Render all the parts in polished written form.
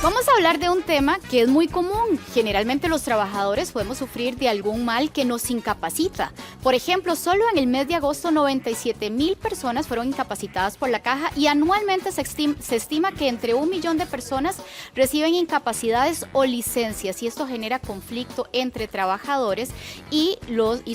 Vamos a hablar de un tema que es muy común. Generalmente los trabajadores podemos sufrir de algún mal que nos incapacita. Por ejemplo, solo en el mes de agosto 97,000 personas fueron incapacitadas por la Caja y anualmente se estima que entre 1 millón de personas reciben incapacidades o licencias y esto genera conflicto entre trabajadores y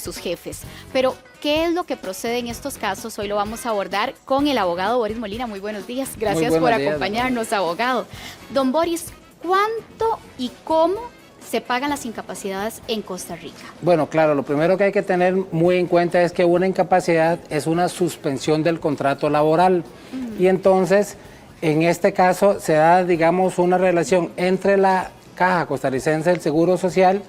sus jefes. Pero ¿qué es lo que procede en estos casos? Hoy lo vamos a abordar con el abogado Boris Molina. Muy buenos días. Gracias por acompañarnos, abogado. Don Boris, ¿cuánto y cómo se pagan las incapacidades en Costa Rica? Bueno, claro, lo primero que hay que tener muy en cuenta es que una incapacidad es una suspensión del contrato laboral. Y entonces, en este caso, se da, digamos, una relación entre la Caja Costarricense del Seguro Social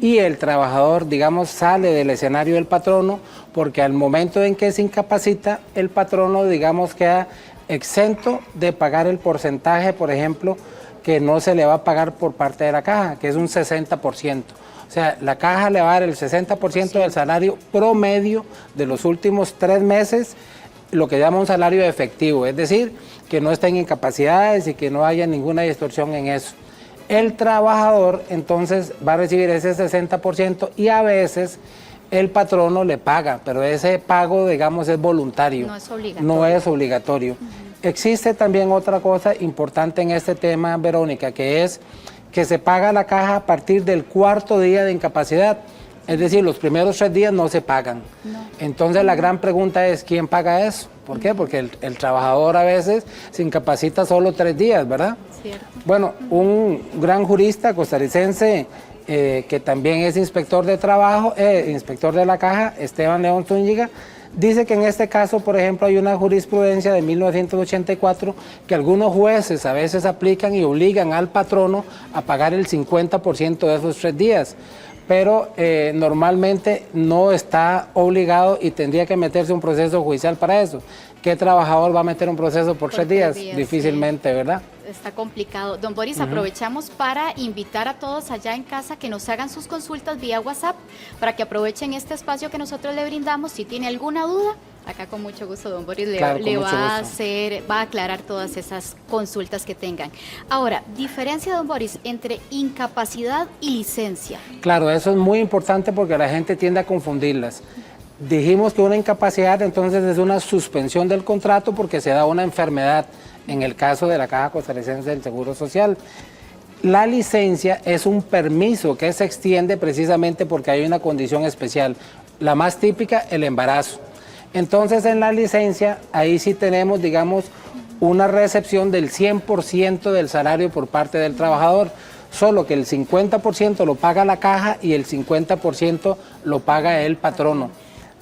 y el trabajador, digamos, sale del escenario del patrono, porque al momento en que se incapacita, el patrono, digamos, queda exento de pagar el porcentaje, por ejemplo, que no se le va a pagar por parte de la Caja, que es un 60%. O sea, la Caja le va a dar el 60% del salario promedio de los últimos 3 meses, lo que llama un salario efectivo, es decir, que no estén incapacidades y que no haya ninguna distorsión en eso. El trabajador entonces va a recibir ese 60% y a veces el patrono le paga, pero ese pago, digamos, es voluntario. No es obligatorio. No es obligatorio. Existe también otra cosa importante en este tema, Verónica, que es que se paga la Caja a partir del 4.º día de incapacidad. Es decir, los primeros 3 días no se pagan. No. Entonces la gran pregunta es, ¿quién paga eso? ¿Por qué? Porque el trabajador a veces se incapacita solo 3 días, ¿verdad? Cierto. Bueno, un gran jurista costarricense que también es inspector de trabajo, inspector de la Caja, Esteban León Zúñiga, dice que en este caso, por ejemplo, hay una jurisprudencia de 1984 que algunos jueces a veces aplican y obligan al patrono a pagar el 50% de esos 3 días. Pero normalmente no está obligado y tendría que meterse un proceso judicial para eso. ¿Qué trabajador va a meter un proceso por 3 días? Difícilmente, sí. ¿Verdad? Está complicado. Don Boris, aprovechamos para invitar a todos allá en casa que nos hagan sus consultas vía WhatsApp, para que aprovechen este espacio que nosotros le brindamos. Si tiene alguna duda, acá con mucho gusto don Boris le va a aclarar todas esas consultas que tengan. Ahora, diferencia, don Boris, entre incapacidad y licencia. Claro, eso es muy importante porque la gente tiende a confundirlas. Dijimos que una incapacidad entonces es una suspensión del contrato porque se da una enfermedad, en el caso de la Caja Costarricense del Seguro Social. La licencia es un permiso que se extiende precisamente porque hay una condición especial. La más típica, el embarazo. Entonces en la licencia, ahí sí tenemos, digamos, una recepción del 100% del salario por parte del trabajador, solo que el 50% lo paga la Caja y el 50% lo paga el patrono.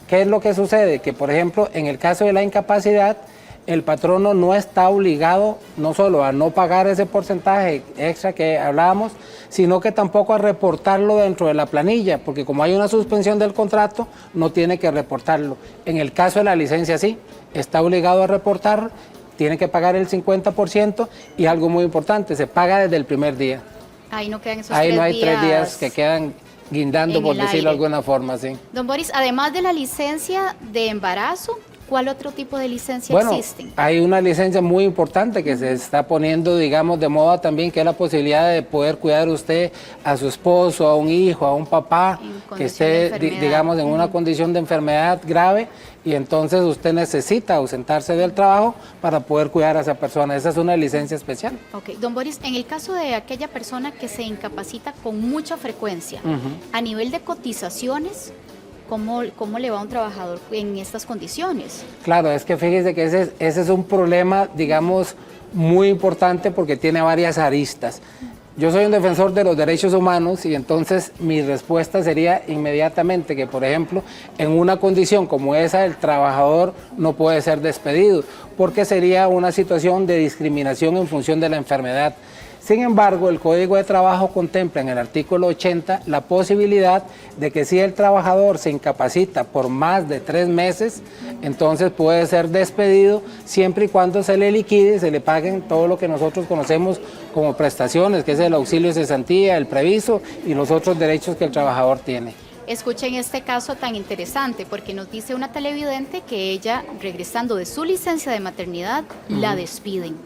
¿Qué es lo que sucede? Que, por ejemplo, en el caso de la incapacidad, el patrono no está obligado no solo a no pagar ese porcentaje extra que hablábamos, sino que tampoco a reportarlo dentro de la planilla, porque como hay una suspensión del contrato, no tiene que reportarlo. En el caso de la licencia sí, está obligado a reportar, tiene que pagar el 50% y algo muy importante, se paga desde el primer día. Ahí no quedan esos Ahí 3 días. Ahí no hay 3 días que quedan guindando, por decirlo de alguna forma, sí. Don Boris, además de la licencia de embarazo, ¿cuál otro tipo de licencia existe? Hay una licencia muy importante que se está poniendo, digamos, de moda también, que es la posibilidad de poder cuidar usted a su esposo, a un hijo, a un papá que esté, digamos, en una condición de enfermedad grave y entonces usted necesita ausentarse del trabajo para poder cuidar a esa persona. Esa es una licencia especial. Ok, don Boris, en el caso de aquella persona que se incapacita con mucha frecuencia, a nivel de cotizaciones, ¿Cómo le va a un trabajador en estas condiciones? Claro, es que fíjese que ese es un problema, digamos, muy importante porque tiene varias aristas. Yo soy un defensor de los derechos humanos y entonces mi respuesta sería inmediatamente que, por ejemplo, en una condición como esa, el trabajador no puede ser despedido porque sería una situación de discriminación en función de la enfermedad. Sin embargo, el Código de Trabajo contempla en el artículo 80 la posibilidad de que si el trabajador se incapacita por más de 3 meses, entonces puede ser despedido siempre y cuando se le liquide, se le paguen todo lo que nosotros conocemos como prestaciones, que es el auxilio de cesantía, el previso y los otros derechos que el trabajador tiene. Escuchen este caso tan interesante porque nos dice una televidente que ella, regresando de su licencia de maternidad, la despiden.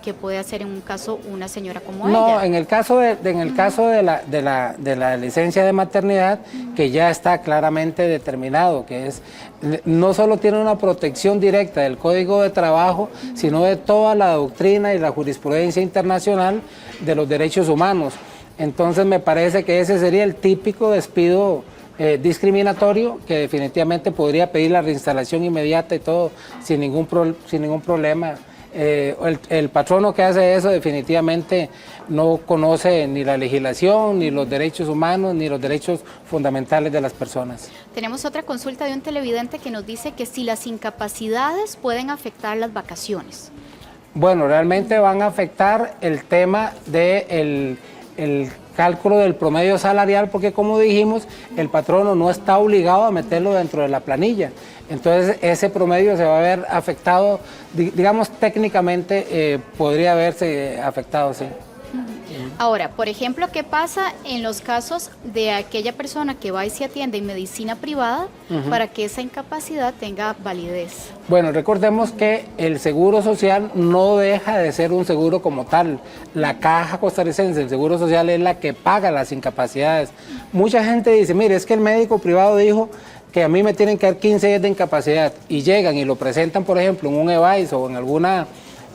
que puede hacer en un caso una señora como No, ella. en el caso de la licencia de maternidad, que ya está claramente determinado, que es no solo tiene una protección directa del Código de Trabajo, sino de toda la doctrina y la jurisprudencia internacional de los derechos humanos. Entonces me parece que ese sería el típico despido discriminatorio, que definitivamente podría pedir la reinstalación inmediata y todo sin ningún problema. El patrono que hace eso definitivamente no conoce ni la legislación, ni los derechos humanos, ni los derechos fundamentales de las personas. Tenemos otra consulta de un televidente que nos dice que si las incapacidades pueden afectar las vacaciones. Bueno, realmente van a afectar el tema del cálculo del promedio salarial, porque como dijimos, el patrono no está obligado a meterlo dentro de la planilla. Entonces ese promedio se va a ver afectado, digamos técnicamente podría haberse afectado, sí. Ahora, por ejemplo, ¿qué pasa en los casos de aquella persona que va y se atiende en medicina privada para que esa incapacidad tenga validez? Bueno, recordemos que el seguro social no deja de ser un seguro como tal. La Caja Costarricense del Seguro Social es la que paga las incapacidades. Mucha gente dice, mire, es que el médico privado dijo que a mí me tienen que dar 15 días de incapacidad, y llegan y lo presentan, por ejemplo, en un EVAIS o en alguna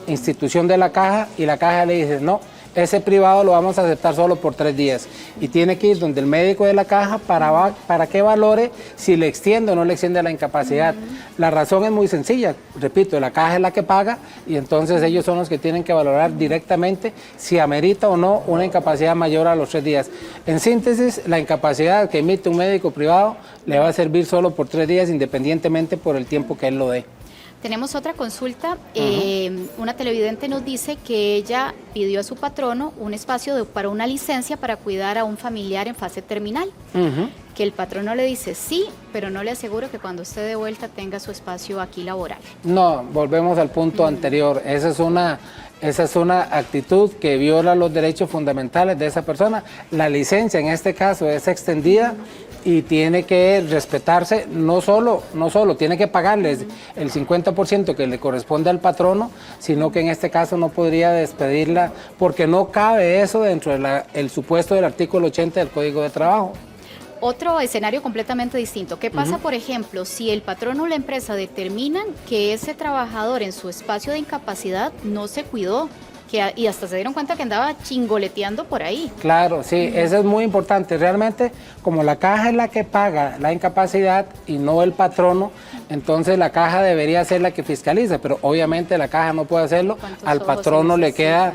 institución de la Caja, y la Caja le dice, no, ese privado lo vamos a aceptar solo por 3 días, y tiene que ir donde el médico de la Caja para que valore si le extiende o no le extiende la incapacidad. La razón es muy sencilla, repito, la Caja es la que paga, y entonces ellos son los que tienen que valorar directamente si amerita o no una incapacidad mayor a los 3 días. En síntesis, la incapacidad que emite un médico privado le va a servir solo por 3 días, independientemente por el tiempo que él lo dé. Tenemos otra consulta. Una televidente nos dice que ella pidió a su patrono un espacio para una licencia para cuidar a un familiar en fase terminal. Que el patrono le dice sí, pero no le aseguro que cuando esté de vuelta tenga su espacio aquí laboral. No, volvemos al punto anterior. Esa es una actitud que viola los derechos fundamentales de esa persona. La licencia en este caso es extendida y tiene que respetarse, no solo tiene que pagarles el 50% que le corresponde al patrono, sino que en este caso no podría despedirla porque no cabe eso dentro del supuesto del artículo 80 del Código de Trabajo. Otro escenario completamente distinto. ¿Qué pasa, por ejemplo, si el patrono o la empresa determinan que ese trabajador en su espacio de incapacidad no se cuidó? Y hasta se dieron cuenta que andaba chingoleteando por ahí. Claro, sí, eso es muy importante. Realmente, como la Caja es la que paga la incapacidad y no el patrono, entonces la Caja debería ser la que fiscaliza, pero obviamente la Caja no puede hacerlo, al patrono le queda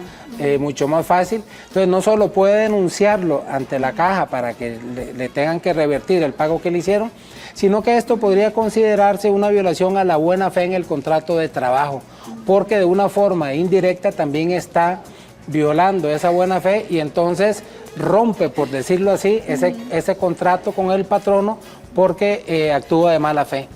mucho más fácil. Entonces no solo puede denunciarlo ante la Caja para que le tengan que revertir el pago que le hicieron, sino que esto podría considerarse una violación a la buena fe en el contrato de trabajo, porque de una forma indirecta también está violando esa buena fe y entonces rompe, por decirlo así, ese contrato con el patrono porque actúa de mala fe.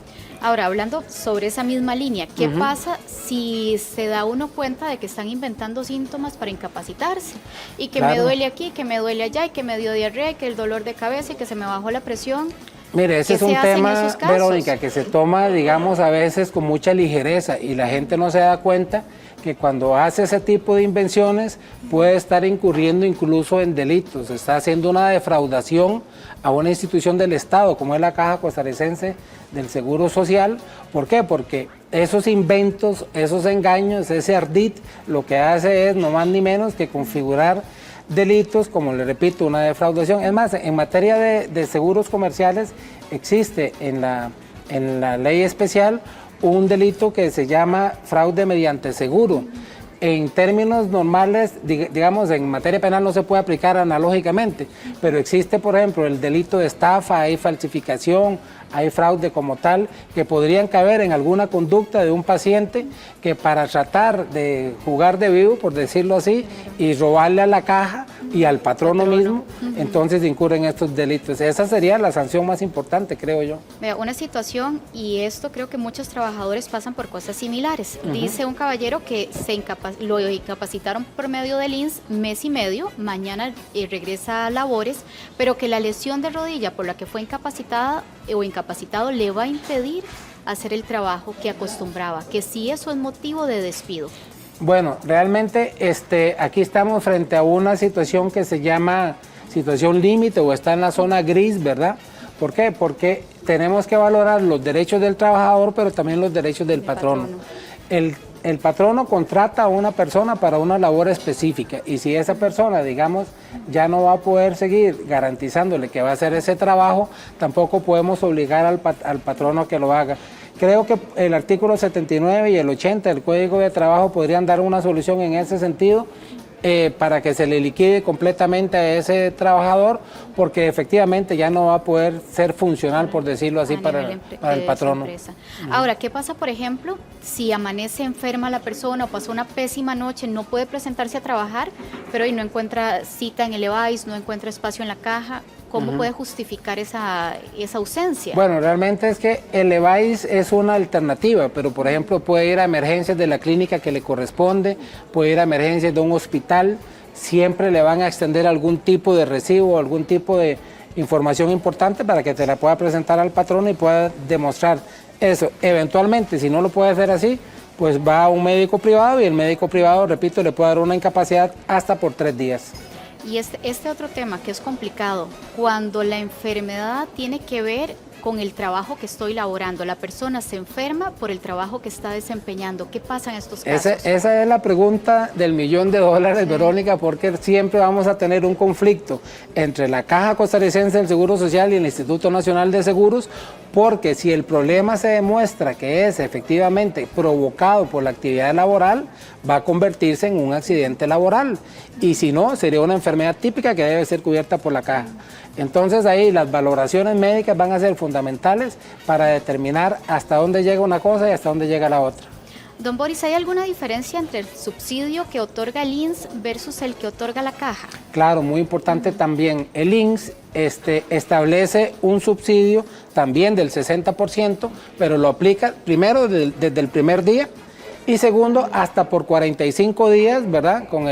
Ahora, hablando sobre esa misma línea, ¿qué pasa si se da uno cuenta de que están inventando síntomas para incapacitarse? Y que me duele aquí, que me duele allá, y que me dio diarrea, y que el dolor de cabeza, y que se me bajó la presión. Mire, ese es un tema, Verónica, que se toma, digamos, a veces con mucha ligereza y la gente no se da cuenta que cuando hace ese tipo de invenciones puede estar incurriendo incluso en delitos. Está haciendo una defraudación a una institución del Estado, como es la Caja Costarricense del Seguro Social. ¿Por qué? Porque esos inventos, esos engaños, ese ardid, lo que hace es no más ni menos que configurar delitos, como le repito, una defraudación. Es más, en materia de seguros comerciales existe en la ley especial un delito que se llama fraude mediante seguro. En términos normales, digamos, en materia penal no se puede aplicar analógicamente, pero existe, por ejemplo, el delito de estafa, hay falsificación, hay fraude como tal, que podrían caber en alguna conducta de un paciente que para tratar de jugar de vivo, por decirlo así, y robarle a la caja y al patrono mismo, entonces incurren estos delitos. Esa sería la sanción más importante, creo yo. Vea, una situación, y esto creo que muchos trabajadores pasan por cosas similares. Dice un caballero que lo incapacitaron por medio del INSS mes y medio, mañana regresa a labores, pero que la lesión de rodilla por la que fue incapacitada o incapacitado le va a impedir hacer el trabajo que acostumbraba, que sí eso es motivo de despido. Bueno, realmente aquí estamos frente a una situación que se llama situación límite o está en la zona gris, ¿verdad? ¿Por qué? Porque tenemos que valorar los derechos del trabajador, pero también los derechos del patrono. El patrono contrata a una persona para una labor específica y si esa persona, digamos, ya no va a poder seguir garantizándole que va a hacer ese trabajo, tampoco podemos obligar al patrono a que lo haga. Creo que el artículo 79 y el 80 del Código de Trabajo podrían dar una solución en ese sentido, para que se le liquide completamente a ese trabajador, porque efectivamente ya no va a poder ser funcional, por decirlo así, para el patrono. Ahora, ¿qué pasa, por ejemplo, si amanece enferma la persona o pasó una pésima noche, no puede presentarse a trabajar, pero hoy no encuentra cita en el EVAIS, no encuentra espacio en la caja? ¿Cómo puede justificar esa ausencia? Bueno, realmente es que el EVAIS es una alternativa, pero por ejemplo puede ir a emergencias de la clínica que le corresponde, puede ir a emergencias de un hospital, siempre le van a extender algún tipo de recibo, algún tipo de información importante para que te la pueda presentar al patrono y pueda demostrar eso. Eventualmente, si no lo puede hacer así, pues va a un médico privado y el médico privado, repito, le puede dar una incapacidad hasta por 3 días. Y este otro tema que es complicado, cuando la enfermedad tiene que ver con el trabajo que estoy laborando, la persona se enferma por el trabajo que está desempeñando. ¿Qué pasa en estos casos? Esa es la pregunta del $1.000.000, sí, Verónica, porque siempre vamos a tener un conflicto entre la Caja Costarricense del Seguro Social y el Instituto Nacional de Seguros, porque si el problema se demuestra que es efectivamente provocado por la actividad laboral, va a convertirse en un accidente laboral, y si no, sería una enfermedad típica que debe ser cubierta por la Caja. Entonces ahí las valoraciones médicas van a ser fundamentales para determinar hasta dónde llega una cosa y hasta dónde llega la otra. Don Boris, ¿hay alguna diferencia entre el subsidio que otorga el INSS versus el que otorga la Caja? Claro, muy importante también. El INSS establece un subsidio también del 60%, pero lo aplica primero desde el primer día y segundo hasta por 45 días, ¿verdad? Con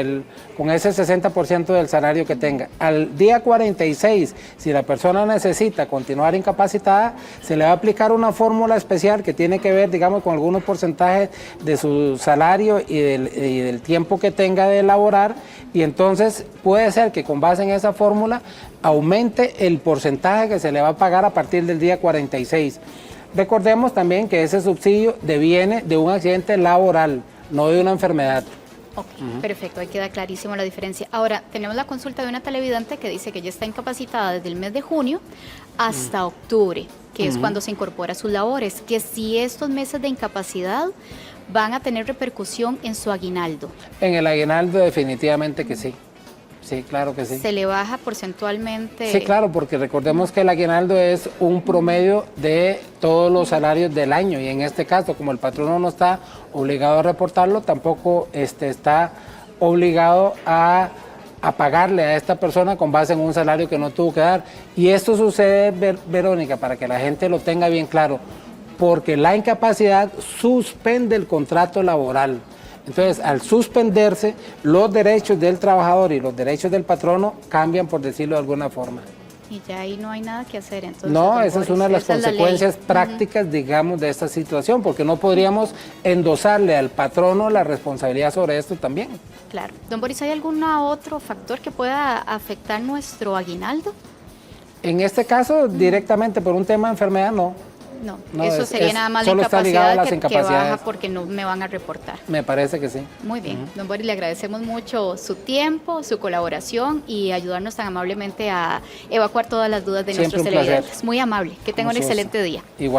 ese 60% del salario que tenga. Al día 46, si la persona necesita continuar incapacitada, se le va a aplicar una fórmula especial que tiene que ver, digamos, con algunos porcentajes de su salario y del tiempo que tenga de laborar, y entonces puede ser que con base en esa fórmula aumente el porcentaje que se le va a pagar a partir del día 46. Recordemos también que ese subsidio deviene de un accidente laboral, no de una enfermedad. Ok, perfecto, ahí queda clarísimo la diferencia. Ahora, tenemos la consulta de una televidente que dice que ya está incapacitada desde el mes de junio hasta octubre, que es cuando se incorpora a sus labores, que si estos meses de incapacidad van a tener repercusión en su aguinaldo. En el aguinaldo definitivamente que sí. Sí, claro que sí. ¿Se le baja porcentualmente? Sí, claro, porque recordemos que el aguinaldo es un promedio de todos los salarios del año, y en este caso, como el patrono no está obligado a reportarlo, tampoco está obligado a pagarle a esta persona con base en un salario que no tuvo que dar. Y esto sucede, Verónica, para que la gente lo tenga bien claro, porque la incapacidad suspende el contrato laboral. Entonces, al suspenderse, los derechos del trabajador y los derechos del patrono cambian, por decirlo de alguna forma. Y ya ahí no hay nada que hacer, entonces. No, esa es una de las consecuencias prácticas, digamos, de esta situación, porque no podríamos endosarle al patrono la responsabilidad sobre esto también. Claro. Don Boris, ¿hay algún otro factor que pueda afectar nuestro aguinaldo? En este caso, directamente por un tema de enfermedad, no. No, eso sería nada más la incapacidad que baja porque no me van a reportar. Me parece que sí. Muy bien. Don Boris, le agradecemos mucho su tiempo, su colaboración y ayudarnos tan amablemente a evacuar todas las dudas de nuestros televidentes. Muy amable. Que tenga un excelente día. Igual.